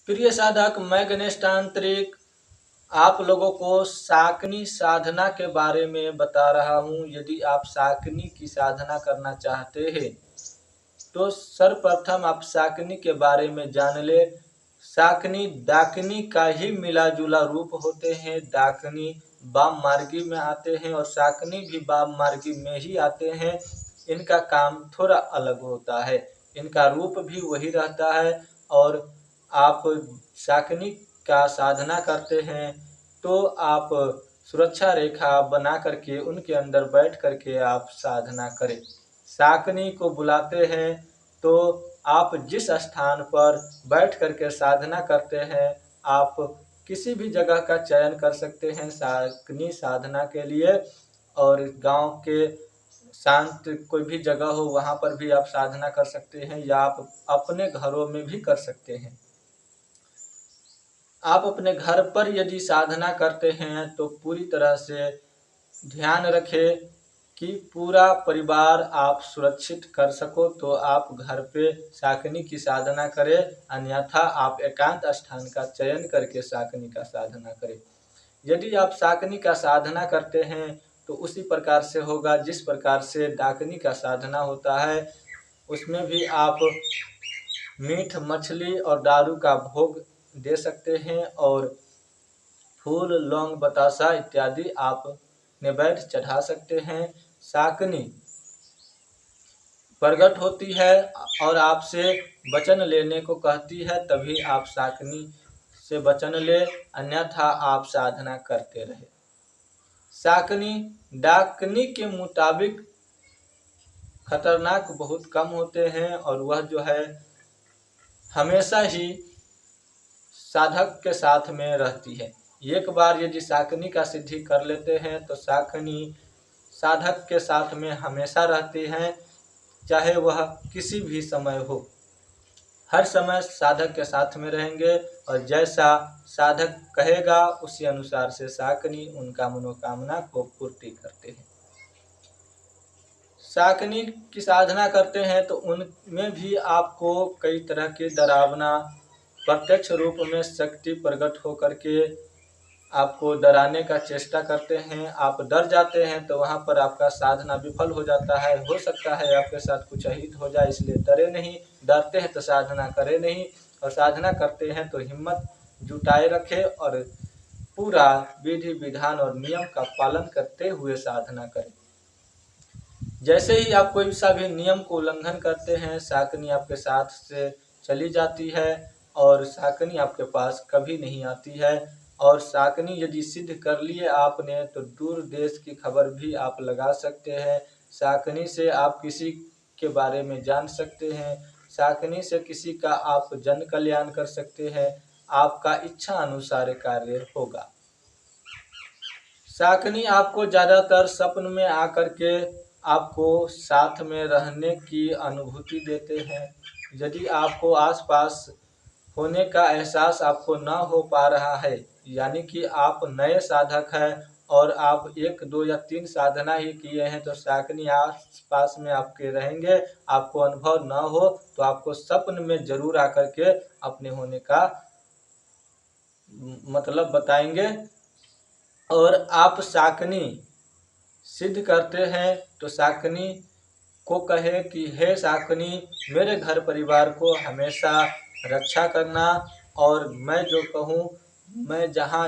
प्रिय साधक, मैं गणेश तांत्रिक आप लोगों को साकनी साधना के बारे में बता रहा हूँ। यदि आप साकनी की साधना करना चाहते हैं तो सर्वप्रथम आप साकनी के बारे में जान ले। साकनी डाकनी का ही मिला जुला रूप होते हैं। डाकनी वाम मार्गी में आते हैं और साकनी भी वाम मार्गी में ही आते हैं। इनका काम थोड़ा अलग होता है, इनका रूप भी वही रहता है। और आप साकनी का साधना करते हैं तो आप सुरक्षा रेखा बना करके उनके अंदर बैठ करके आप साधना करें। साकनी को बुलाते हैं तो आप जिस स्थान पर बैठ करके साधना करते हैं, आप किसी भी जगह का चयन कर सकते हैं साकनी साधना के लिए। और गांव के शांत कोई भी जगह हो वहां पर भी आप साधना कर सकते हैं, या आप अपने घरों में भी कर सकते हैं। आप अपने घर पर यदि साधना करते हैं तो पूरी तरह से ध्यान रखें कि पूरा परिवार आप सुरक्षित कर सको, तो आप घर पे साकनी की साधना करें। अन्यथा आप एकांत स्थान का चयन करके साकनी का साधना करें। यदि आप साकनी का साधना करते हैं तो उसी प्रकार से होगा जिस प्रकार से डाकनी का साधना होता है। उसमें भी आप मीठ मछली और दारू का भोग दे सकते हैं, और फूल लौंग बतासा इत्यादि आप नैवेद्य चढ़ा सकते हैं। साकनी प्रकट होती है और आपसे वचन लेने को कहती है, तभी आप साकनी से वचन ले, अन्यथा आप साधना करते रहे। साकनी डाकनी के मुताबिक खतरनाक बहुत कम होते हैं, और वह जो है हमेशा ही साधक के साथ में रहती है। एक बार यदि साकनी का सिद्धि कर लेते हैं तो साकनी साधक के साथ में हमेशा रहती हैं, चाहे वह किसी भी समय हो। हर समय साधक के साथ में रहेंगे, और जैसा साधक कहेगा उसी अनुसार से साकनी उनका मनोकामना को पूर्ति करते हैं। साकनी की साधना करते हैं तो उनमें भी आपको कई तरह के डरावना प्रत्यक्ष रूप में शक्ति प्रकट होकर के आपको डराने का चेष्टा करते हैं। आप डर जाते हैं तो वहां पर आपका साधना विफल हो जाता है। हो सकता है आपके साथ कुछ अहित हो जाए, इसलिए डरे नहीं। डरते हैं तो साधना करें नहीं, और साधना करते हैं तो हिम्मत जुटाए रखें और पूरा विधि विधान और नियम का पालन करते हुए साधना करें। जैसे ही आप कोई सा भी नियम को उल्लंघन करते हैं, साकनी आपके साथ से चली जाती है और साकनी आपके पास कभी नहीं आती है। और साकनी यदि सिद्ध कर लिए आपने तो दूर देश की खबर भी आप लगा सकते हैं। साकनी से आप किसी के बारे में जान सकते हैं। साकनी से किसी का आप जन कल्याण कर सकते हैं। आपका इच्छा अनुसार कार्य होगा। साकनी आपको ज़्यादातर सपन में आकर के आपको साथ में रहने की अनुभूति देते हैं। यदि आपको आसपास होने का एहसास आपको न हो पा रहा है, यानी कि आप नए साधक हैं और आप 1, 2 या 3 साधना ही किए हैं, तो साकनी आसपास में आपके रहेंगे। आपको अनुभव न हो तो आपको सपन में जरूर आकर के अपने होने का मतलब बताएंगे। और आप साकनी सिद्ध करते हैं तो साकनी को कहे कि हे साकनी, मेरे घर परिवार को हमेशा रक्षा करना, और मैं जो कहूँ, मैं जहाँ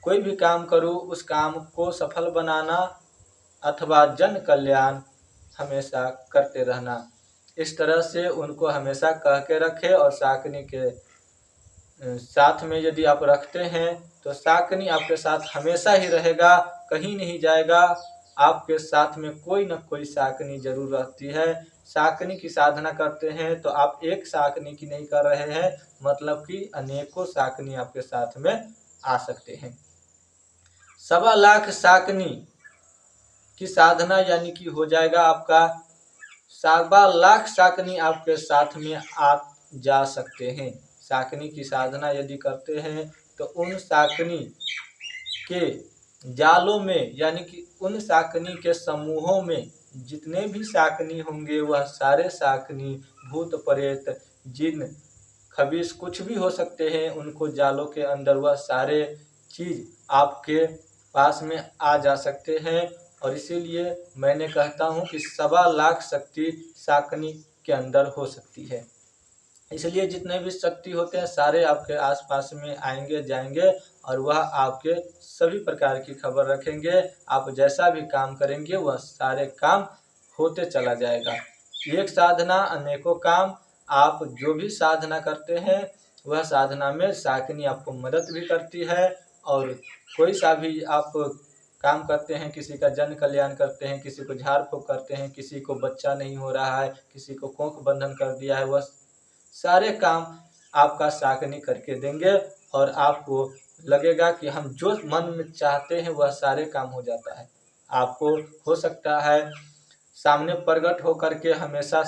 कोई भी काम करूँ उस काम को सफल बनाना अथवा जन कल्याण हमेशा करते रहना। इस तरह से उनको हमेशा कह के रखे, और साकनी के साथ में यदि आप रखते हैं तो साकनी आपके साथ हमेशा ही रहेगा, कहीं नहीं जाएगा। आपके साथ में कोई न कोई साकनी जरूर रहती है। साकनी की साधना करते हैं तो आप एक साकनी की नहीं कर रहे हैं, मतलब कि अनेकों साकनी आपके साथ में आ सकते हैं। 1.25 लाख साकनी की साधना यानी कि हो जाएगा आपका 1.25 लाख साकनी आपके साथ में आ जा सकते हैं। साकनी की साधना यदि करते हैं तो उन साकनी के जालों में, यानी कि उन साकनी के समूहों में जितने भी साकनी होंगे वह सारे साकनी भूत प्रेत जिन खबीस कुछ भी हो सकते हैं, उनको जालों के अंदर वह सारे चीज़ आपके पास में आ जा सकते हैं। और इसीलिए मैंने कहता हूँ कि 1.25 शक्ति शाकनी के अंदर हो सकती है। इसलिए जितने भी शक्ति होते हैं सारे आपके आसपास में आएंगे जाएंगे और वह आपके सभी प्रकार की खबर रखेंगे। आप जैसा भी काम करेंगे वह सारे काम होते चला जाएगा। एक साधना अनेकों काम। आप जो भी साधना करते हैं वह साधना में शाकिनी आपको मदद भी करती है। और कोई सा भी आप काम करते हैं, किसी का जन कल्याण करते हैं, किसी को झाड़ फूँक करते हैं, किसी को बच्चा नहीं हो रहा है, किसी को कोख बंधन कर दिया है, वह सारे काम आपका शाकिनी करके देंगे। और आपको लगेगा कि हम जो मन में चाहते हैं वह सारे काम हो जाता है। आपको हो सकता है सामने प्रकट होकर के हमेशा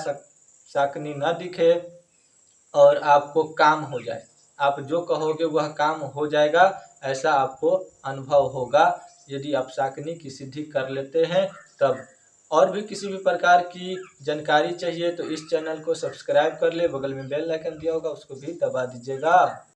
शाकिनी न दिखे और आपको काम हो जाए। आप जो कहोगे वह काम हो जाएगा, ऐसा आपको अनुभव होगा यदि आप शाकिनी की सिद्धि कर लेते हैं तब। और भी किसी भी प्रकार की जानकारी चाहिए तो इस चैनल को सब्सक्राइब कर ले, बगल में बेल आइकन दिया होगा उसको भी दबा दीजिएगा।